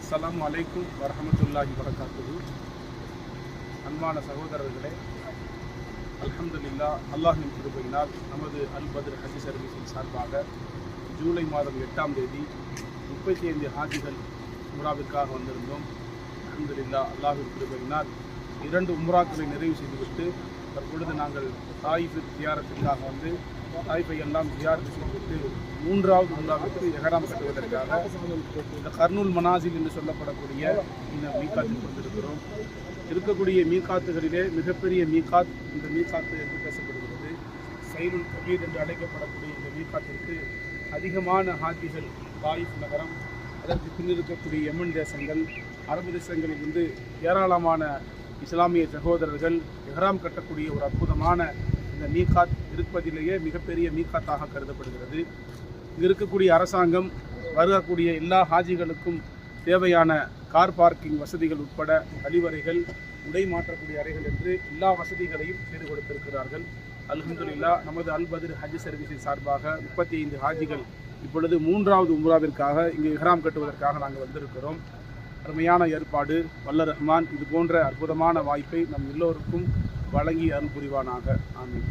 அஸ்ஸலாமு அலைக்கும் வரஹ்மத்துல்லாஹி வபரகாத்துஹு. அன்பான சகோதரர்களே, அல்ஹம்துலில்லாஹ், அல்லாஹ்வின் கிருபையினால் நமது அல் பத்ர் ஹஜ் சர்வீஸின் சார்பாக ஜூலை மாதம் 8ஆம் தேதி 35 ஹாஜிகள் உம்ராவிற்காக வந்திருந்தோம். அல்ஹம்துலில்லாஹ், அல்லாஹ்வின் கிருபையினால் 2 உம்ராக்களை நிறைவு செய்துவிட்டு தற்பொழுது நாங்கள் தாயிஃப் தியாரத்திற்காக வந்து தாயிஃபை எல்லாம் தியாரத்து செய்துவிட்டு 3வது உம்ராவிற்கு எஹ்ராம் கட்டுவதற்காக இந்த கர்னூல் மனாசில் என்று சொல்லப்படக்கூடிய இந்த மீகாத்தில் வந்திருக்கிறோம். இருக்கக்கூடிய மீகாத்துகளிலே மிகப்பெரிய மீகாத் இந்த மீகாத்து என்று பேசப்படுகிறது. சைலுல் கபீர் என்று அழைக்கப்படக்கூடிய இந்த மீகாத்திற்கு அதிகமான ஹாஜிகள் தாயிஃப் நகரம், அதற்கு பின் இருக்கக்கூடிய யமன் தேசங்கள், அரபு தேசங்களில் இருந்து ஏராளமான இஸ்லாமிய சகோதரர்கள் எஹ்ராம் கட்டக்கூடிய ஒரு அற்புதமான இந்த மீகாத் இருப்பதிலேயே மிகப்பெரிய மீகாத்தாக கருதப்படுகிறது. இங்கு இருக்கக்கூடிய அரசாங்கம் வருகக்கூடிய எல்லா ஹாஜிகளுக்கும் தேவையான கார் பார்க்கிங் வசதிகள் உட்பட கழிவறைகள், உடை மாற்றக்கூடிய அறைகள் என்று எல்லா வசதிகளையும் செய்து கொடுத்திருக்கிறார்கள். அல்ஹம்துலில்லாஹ், நமது அல் பத்ர் ஹஜ் சர்வீஸின் சார்பாக 35 ஹாஜிகள் இப்பொழுது 3வது உம்ராவிற்காக இங்கு இஹ்ராம் கட்டுவதற்காக நாங்கள் வந்திருக்கிறோம். அருமையான ஏற்பாடு. வல்ல ரஹ்மான் இது போன்ற அற்புதமான வாய்ப்பை நம் எல்லோருக்கும் வழங்கி அருள் புரிவானாக. ஆமீன்.